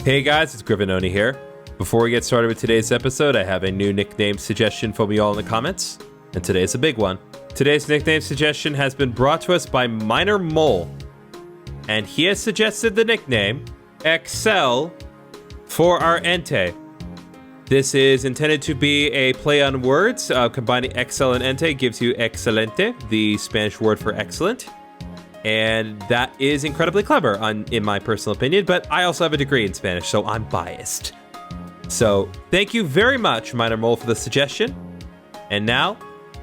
Hey guys, it's Grivinoni here. Before we get started with today's episode, I have a new nickname suggestion from you all in the comments, and today's a big one. Today's nickname suggestion has been brought to us by Minor Mole, and he has suggested the nickname Excel for our Entei. This is intended to be a play on words. Combining Excel and Entei gives you excelente, the Spanish word for excellent. And that is incredibly clever, in my personal opinion, but I also have a degree in Spanish, so I'm biased. So thank you very much, Minor Mole, for the suggestion. And now,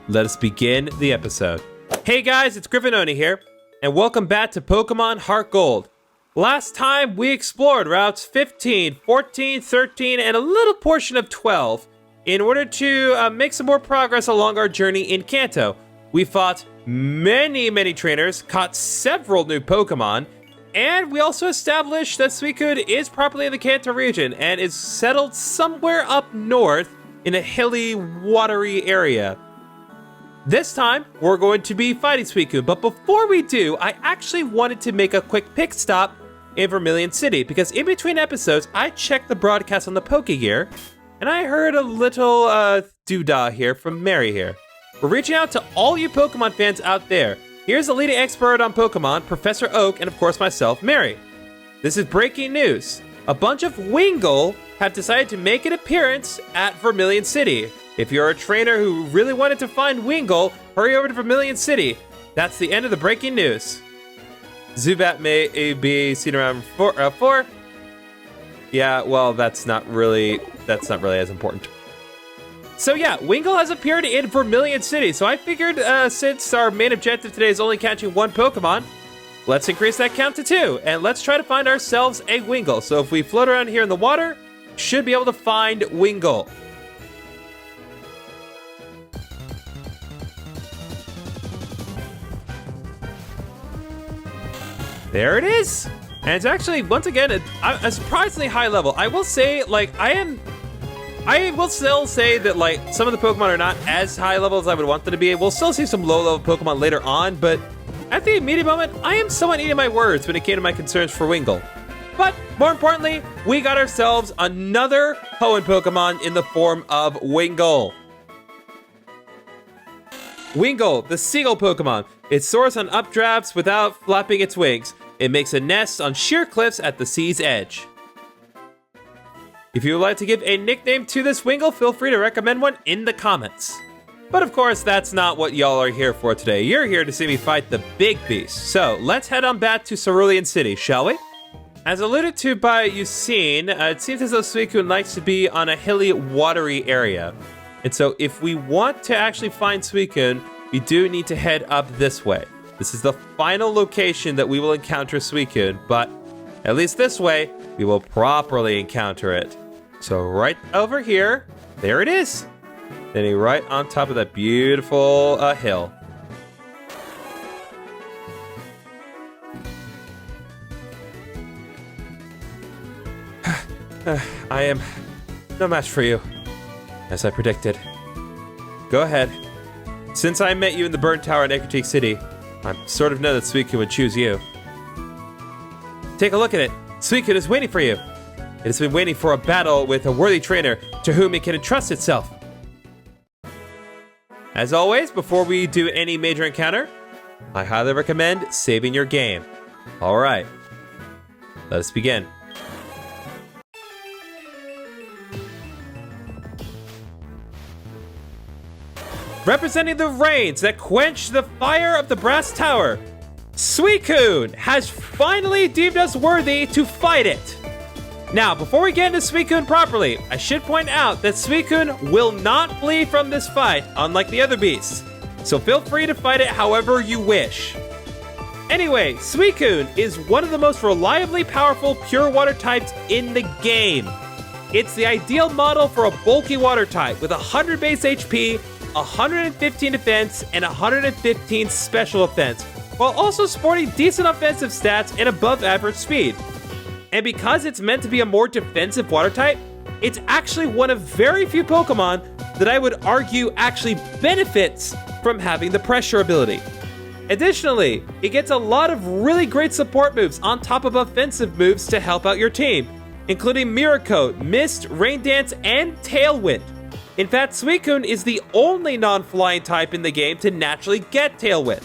let us begin the episode. Hey guys, it's Grivinoni here, and welcome back to Pokémon HeartGold. Last time, we explored routes 15, 14, 13, and a little portion of 12 in order to make some more progress along our journey in Kanto. We fought many trainers, caught several new Pokemon, and we also established that Suicune is properly in the Kanto region and is settled somewhere up north in a hilly, watery area. This time, we're going to be fighting Suicune, but before we do, I actually wanted to make a quick pit stop in Vermilion City, because in between episodes, I checked the broadcast on the Pokegear, and I heard a little doodah here from Mary here. We're reaching out to all you Pokemon fans out there. Here's the leading expert on Pokemon, Professor Oak, and of course myself, Mary. This is breaking news. A bunch of Wingull have decided to make an appearance at Vermilion City. If you're a trainer who really wanted to find Wingull, hurry over to Vermilion City. That's the end of the breaking news. Zubat may be seen around 4. Yeah, well, that's not really as important. So yeah, Wingull has appeared in Vermilion City, so I figured since our main objective today is only catching one Pokemon, let's increase that count to 2, and let's try to find ourselves a Wingull. So if we float around here in the water, should be able to find Wingull. There it is! And it's actually, once again, a surprisingly high level. I will say, I will still say that, some of the Pokemon are not as high level as I would want them to be. We'll still see some low-level Pokemon later on, but at the immediate moment, I am somewhat eating my words when it came to my concerns for Wingull. But, more importantly, we got ourselves another Hoenn Pokemon in the form of Wingull. Wingull, the seagull Pokemon. It soars on updrafts without flapping its wings. It makes a nest on sheer cliffs at the sea's edge. If you would like to give a nickname to this Wingull, feel free to recommend one in the comments. But of course, that's not what y'all are here for today. You're here to see me fight the big beast. So let's head on back to Cerulean City, shall we? As alluded to by Yusin, it seems as though Suicune likes to be on a hilly, watery area. And so if we want to actually find Suicune, we do need to head up this way. This is the final location that we will encounter Suicune, but at least this way, we will properly encounter it. So right over here, there it is. Standing right on top of that beautiful hill. I am no match for you, as I predicted. Go ahead. Since I met you in the Burn Tower in Ecruteak City, I sort of know that Suicune would choose you. Take a look at it. Suicune is waiting for you. It has been waiting for a battle with a worthy trainer to whom it can entrust itself. As always, before we do any major encounter, I highly recommend saving your game. All right, let us begin. Representing the rains that quench the fire of the Brass Tower, Suicune has finally deemed us worthy to fight it. Now, before we get into Suicune properly, I should point out that Suicune will not flee from this fight, unlike the other beasts. So feel free to fight it however you wish. Anyway, Suicune is one of the most reliably powerful pure water types in the game. It's the ideal model for a bulky water type with 100 base HP, 115 defense, and 115 special offense, while also sporting decent offensive stats and above average speed. And because it's meant to be a more defensive water type, it's actually one of very few Pokemon that I would argue actually benefits from having the pressure ability. Additionally, it gets a lot of really great support moves on top of offensive moves to help out your team, including Mirror Coat, Mist, Rain Dance, and Tailwind. In fact, Suicune is the only non-flying type in the game to naturally get Tailwind.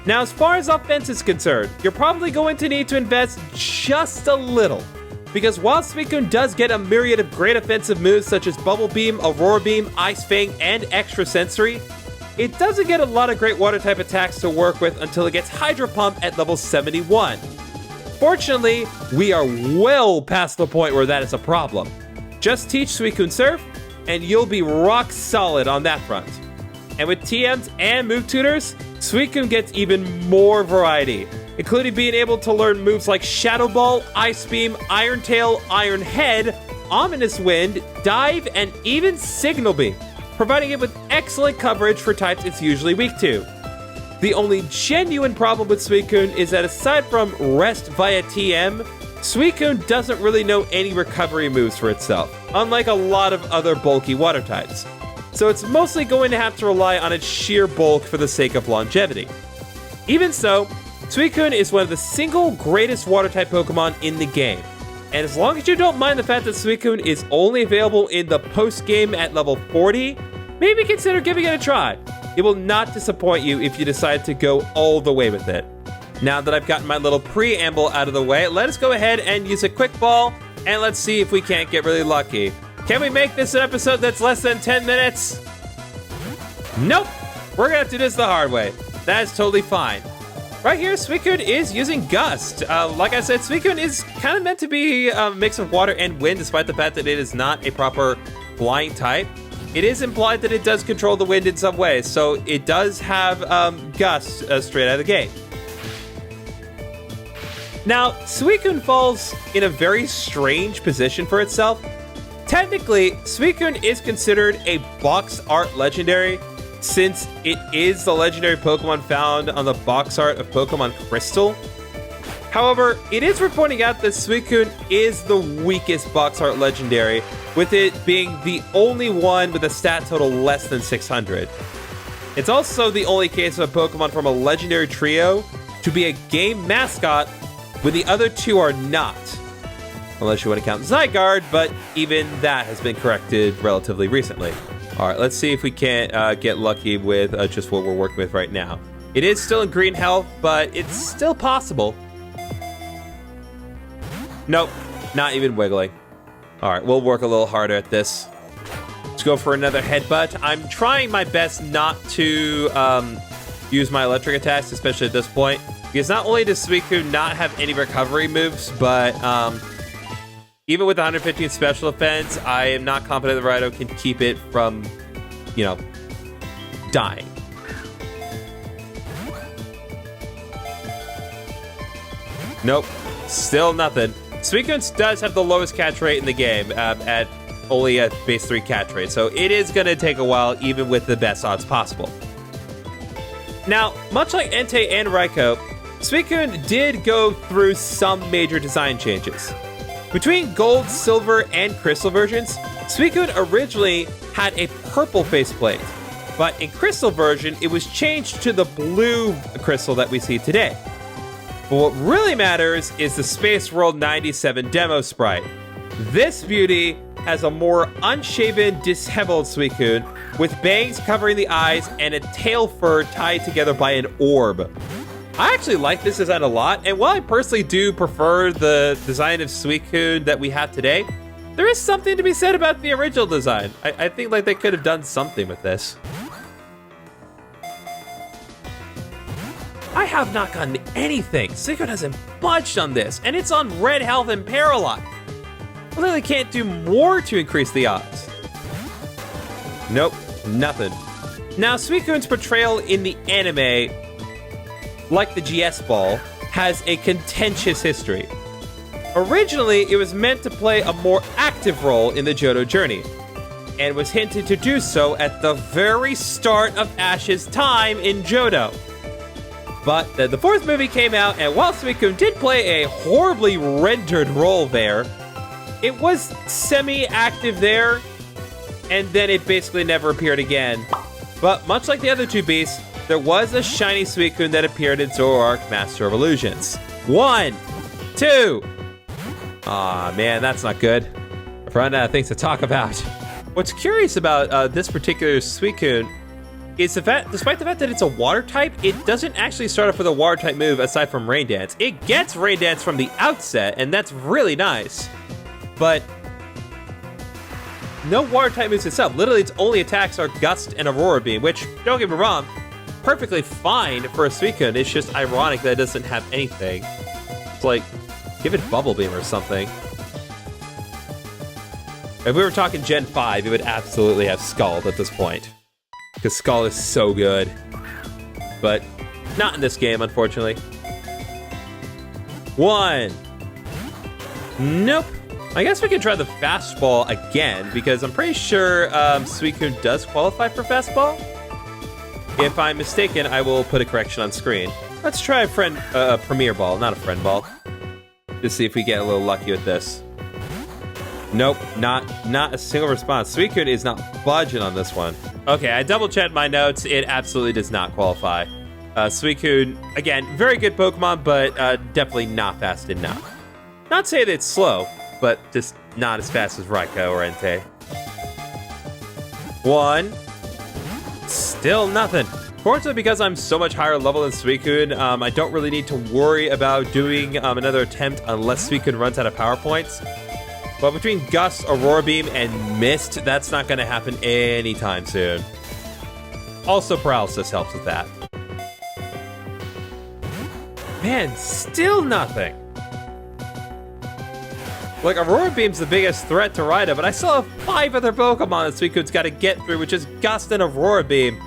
Now, as far as offense is concerned, you're probably going to need to invest just a little, because while Suicune does get a myriad of great offensive moves such as Bubble Beam, Aurora Beam, Ice Fang, and Extra Sensory, it doesn't get a lot of great water type attacks to work with until it gets Hydro Pump at level 71. Fortunately, we are well past the point where that is a problem. Just teach Suicune Surf, and you'll be rock solid on that front. And with TMs and move tutors, Suicune gets even more variety, including being able to learn moves like Shadow Ball, Ice Beam, Iron Tail, Iron Head, Ominous Wind, Dive, and even Signal Beam, providing it with excellent coverage for types it's usually weak to. The only genuine problem with Suicune is that aside from Rest via TM, Suicune doesn't really know any recovery moves for itself, unlike a lot of other bulky water types. So it's mostly going to have to rely on its sheer bulk for the sake of longevity. Even so, Suicune is one of the single greatest water type Pokemon in the game. And as long as you don't mind the fact that Suicune is only available in the post-game at level 40, maybe consider giving it a try. It will not disappoint you if you decide to go all the way with it. Now that I've gotten my little preamble out of the way, let us go ahead and use a quick ball, and let's see if we can't get really lucky. Can we make this an episode that's less than 10 minutes? Nope. We're gonna have to do this the hard way. That is totally fine. Right here, Suicune is using Gust. Like I said, Suicune is kind of meant to be a mix of water and wind, despite the fact that it is not a proper flying type. It is implied that it does control the wind in some way, so it does have Gust straight out of the gate. Now, Suicune falls in a very strange position for itself. Technically, Suicune is considered a box art legendary, since it is the legendary Pokemon found on the box art of Pokemon Crystal. However, it is worth pointing out that Suicune is the weakest box art legendary, with it being the only one with a stat total less than 600. It's also the only case of a Pokemon from a legendary trio to be a game mascot, when the other two are not. Unless you want to count Zygarde, but even that has been corrected relatively recently. All right, let's see if we can't get lucky with just what we're working with right now. It is still in green health, but it's still possible. Nope, not even wiggling. All right, we'll work a little harder at this. Let's go for another headbutt. I'm trying my best not to use my electric attacks, especially at this point, because not only does Suicune not have any recovery moves, but even with 115 special defense, I am not confident that Rhino can keep it from, dying. Nope, still nothing. Suicune does have the lowest catch rate in the game at only a base 3 catch rate, so it is going to take a while even with the best odds possible. Now, much like Entei and Raikou, Suicune did go through some major design changes. Between Gold, Silver, and Crystal versions, Suicune originally had a purple faceplate, but in Crystal version, it was changed to the blue crystal that we see today. But what really matters is the Space World 97 demo sprite. This beauty has a more unshaven, disheveled Suicune, with bangs covering the eyes and a tail fur tied together by an orb. I actually like this design a lot, and while I personally do prefer the design of Suicune that we have today, there is something to be said about the original design. I think like they could have done something with this. I have not gotten anything. Suicune hasn't budged on this, and it's on red health and paralyzed. I literally can't do more to increase the odds. Nope, nothing. Now, Suicune's portrayal in the anime, like the GS Ball, has a contentious history. Originally, it was meant to play a more active role in the Johto journey, and was hinted to do so at the very start of Ash's time in Johto. But then the fourth movie came out, and while Suicune did play a horribly rendered role there, it was semi-active there, and then it basically never appeared again. But much like the other two beasts, there was a shiny Suicune that appeared in Zoroark Master of Illusions. 1, 2. Aw, man, that's not good. I've run out of things to talk about. What's curious about this particular Suicune is the fact, despite the fact that it's a water type, it doesn't actually start off with a water type move aside from Rain Dance. It gets Rain Dance from the outset, and that's really nice. But no water type moves itself. Literally, its only attacks are Gust and Aurora Beam, which, don't get me wrong, perfectly fine for a Suicune. It's just ironic that it doesn't have anything. It's like, give it Bubble Beam or something. If we were talking Gen 5, it would absolutely have Scald at this point. Because Scald is so good. But not in this game, unfortunately. 1. Nope. I guess we can try the Fastball again, because I'm pretty sure Suicune does qualify for Fastball. If I'm mistaken, I will put a correction on screen. Let's try a Premier Ball, not a Friend Ball. Just see if we get a little lucky with this. Nope, not a single response. Suicune is not budging on this one. Okay, I double-checked my notes. It absolutely does not qualify. Suicune, again, very good Pokemon, but definitely not fast enough. Not saying that it's slow, but just not as fast as Raikou or Entei. 1. Still nothing. Fortunately, because I'm so much higher level than Suicune, I don't really need to worry about doing another attempt unless Suicune runs out of power points. But between Gust, Aurora Beam, and Mist, that's not going to happen anytime soon. Also, Paralysis helps with that. Man, still nothing. Like, Aurora Beam's the biggest threat to Rhino, but I still have 5 other Pokemon that Suicune's got to get through, which is Gust and Aurora Beam.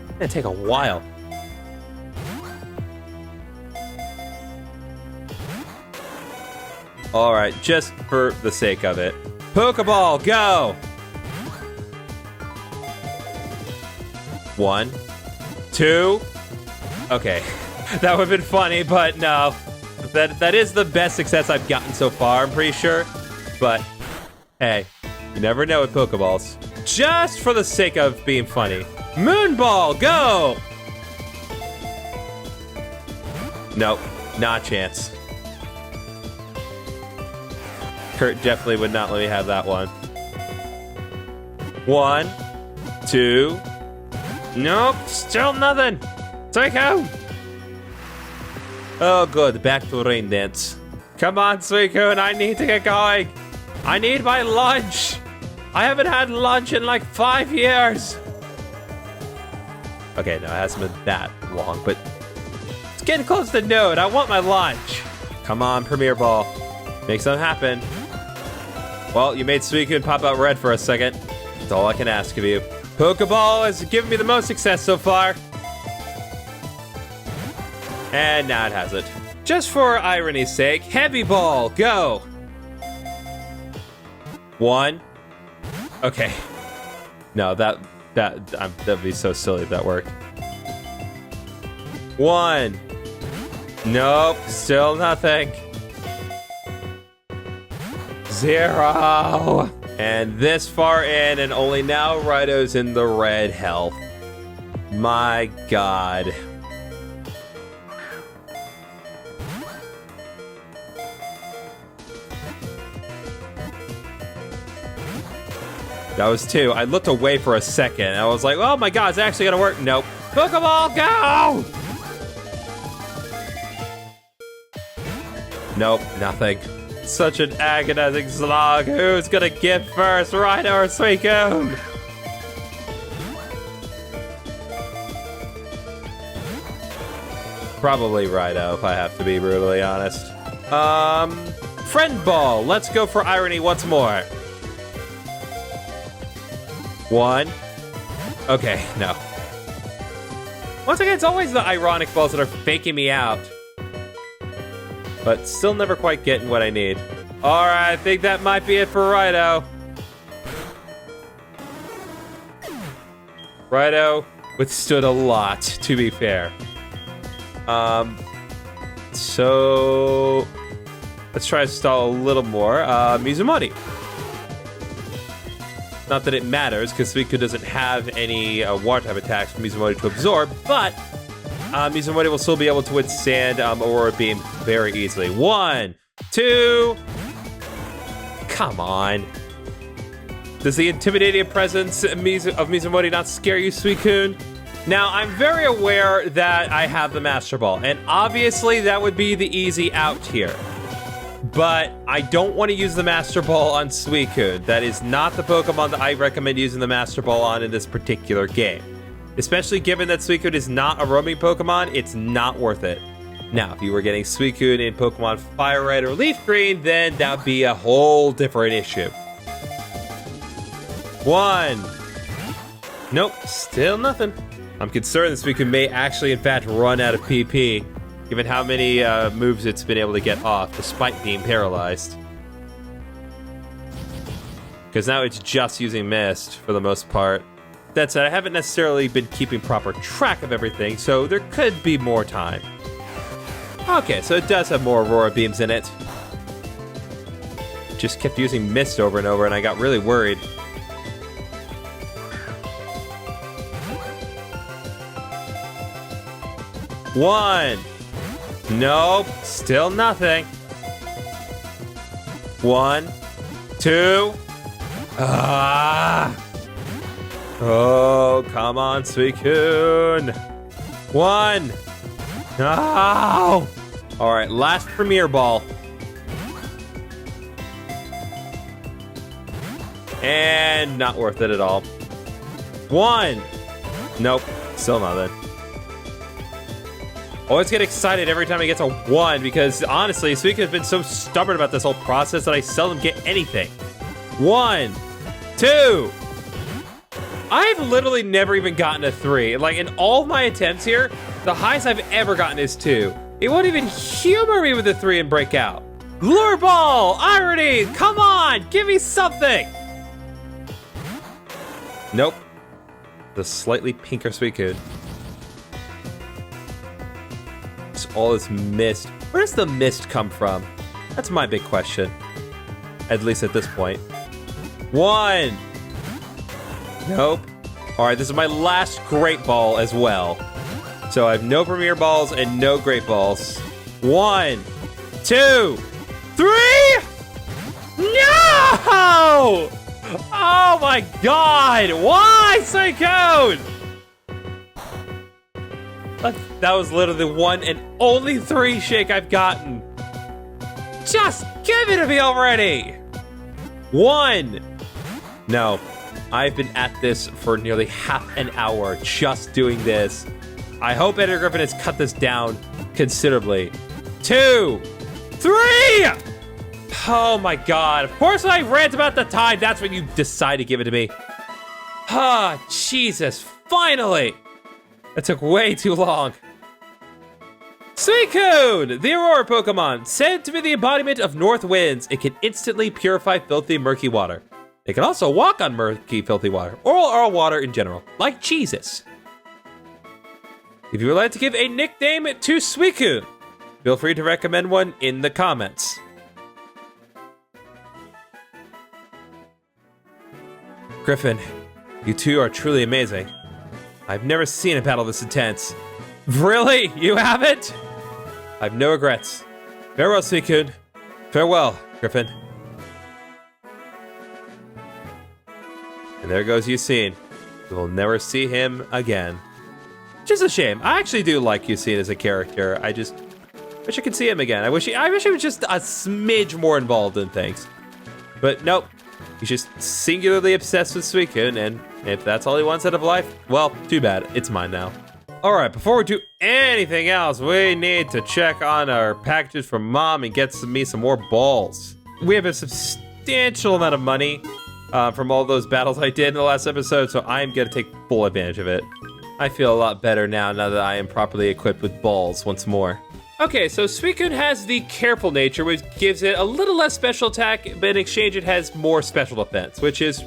It's gonna take a while. Alright, just for the sake of it. Pokeball, go! 1, 2. Okay, that would have been funny, but no. That is the best success I've gotten so far, I'm pretty sure. But, hey, you never know with Pokeballs. Just for the sake of being funny. Moonball, go! Nope, not a chance. Kurt definitely would not let me have that one. 1, 2. Nope, still nothing. Psycho! Oh, good. Back to Rain Dance. Come on, Suicune. I need to get going. I need my lunch. I haven't had lunch in like 5 years. Okay, no, it hasn't been that long, but it's getting close to noon. I want my lunch. Come on, Premier Ball. Make something happen. Well, you made Suicune pop out red for a second. That's all I can ask of you. Pokeball has given me the most success so far. And now it hasn't. Just for irony's sake, Heavy Ball, go! 1. Okay. No, that'd be so silly if that worked. 1. Nope, still nothing. 0. And this far in, and only now Rhino's in the red health. My God. That was 2. I looked away for a second. I was like, oh my God, it's actually gonna work. Nope. Pokeball, go! Nope, nothing. Such an agonizing slog. Who's gonna get first, Rhino or Suicune? Probably Rhino, if I have to be brutally honest. Friend Ball. Let's go for irony once more. 1. Okay, no. Once again, it's always the ironic balls that are faking me out. But still never quite getting what I need. Alright, I think that might be it for Rhino. Rhino withstood a lot, to be fair. So let's try to stall a little more. Mizumori. Not that it matters, because Suicune doesn't have any water type attacks for Mizumori to absorb, but Mizumori will still be able to withstand Aurora Beam very easily. 1, 2. Come on. Does the intimidating presence of Mizumori not scare you, Suicune? Now, I'm very aware that I have the Master Ball, and obviously that would be the easy out here. But I don't want to use the Master Ball on Suicune. That is not the Pokemon that I recommend using the Master Ball on in this particular game. Especially given that Suicune is not a roaming Pokemon, it's not worth it. Now, if you were getting Suicune in Pokemon Fire Red or Leaf Green, then that would be a whole different issue. 1. Nope, still nothing. I'm concerned that Suicune may actually, in fact, run out of PP, given how many moves it's been able to get off, despite being paralyzed. Because now it's just using Mist, for the most part. That said, I haven't necessarily been keeping proper track of everything, so there could be more time. Okay, so it does have more Aurora Beams in it. Just kept using Mist over and over, and I got really worried. One. Nope, still nothing. 1, 2. Oh, come on, Suicune. 1. No. All right, last Premier Ball. And not worth it at all. 1. Nope, still nothing. Always get excited every time I get to 1 because honestly, Suicune has been so stubborn about this whole process that I seldom get anything. 1, 2. I've literally never even gotten a 3. Like in all of my attempts here, the highest I've ever gotten is 2. It won't even humor me with a 3 and break out. Lure Ball! Irony! Come on! Give me something! Nope. The slightly pinker Suicune. All this mist. Where does the mist come from? That's my big question. At least at this point. 1. Nope. Alright, this is my last Great Ball as well. So I have no Premier Balls and no Great Balls. 1, 2, 3! No! Oh my god! Why, Suicune? That was literally the one and only 3 shake I've gotten. Just give it to me already! 1. No, I've been at this for nearly half an hour just doing this. I hope Edgar Griffin has cut this down considerably. 2, 3! Oh my god. Of course when I rant about the time, that's when you decide to give it to me. Ah, Jesus, finally! That took way too long. Suicune, the Aurora Pokemon, said to be the embodiment of north winds. It can instantly purify filthy, murky water. It can also walk on murky, filthy water, or all water in general, like Jesus. If you would like to give a nickname to Suicune, feel free to recommend one in the comments. Griffin, you two are truly amazing. I've never seen a battle this intense. Really? You haven't? I have no regrets. Farewell, Suicune. Farewell, Griffin. And there goes Yucine. We will never see him again. Just a shame. I actually do like Yucine as a character. I just wish I could see him again. I wish he was just a smidge more involved in things. But nope. He's just singularly obsessed with Suicune, and if that's all he wants out of life, well, too bad. It's mine now. All right, before we do anything else, we need to check on our packages from Mom and get me some more balls. We have a substantial amount of money from all those battles I did in the last episode, so I'm going to take full advantage of it. I feel a lot better now that I am properly equipped with balls once more. Okay, so Suicune has the Careful nature, which gives it a little less special attack, but in exchange it has more special defense, which is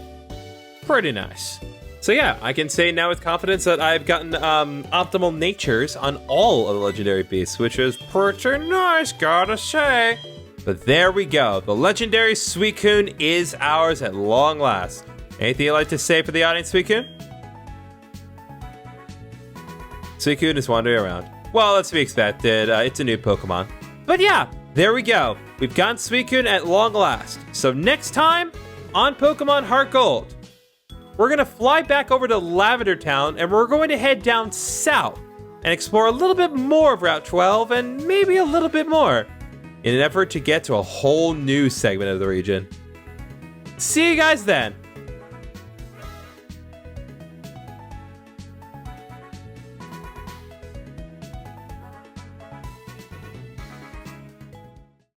pretty nice. So yeah, I can say now with confidence that I've gotten optimal natures on all of the legendary beasts, which is pretty nice, gotta say. But there we go, the legendary Suicune is ours at long last. Anything you'd like to say for the audience, Suicune? Suicune is wandering around. Well, that's to be expected. It's a new Pokemon. But yeah, There we go. We've gotten Suicune at long last. So next time on Pokemon HeartGold, we're going to fly back over to Lavender Town and we're going to head down south and explore a little bit more of Route 12 and maybe a little bit more in an effort to get to a whole new segment of the region. See you guys then.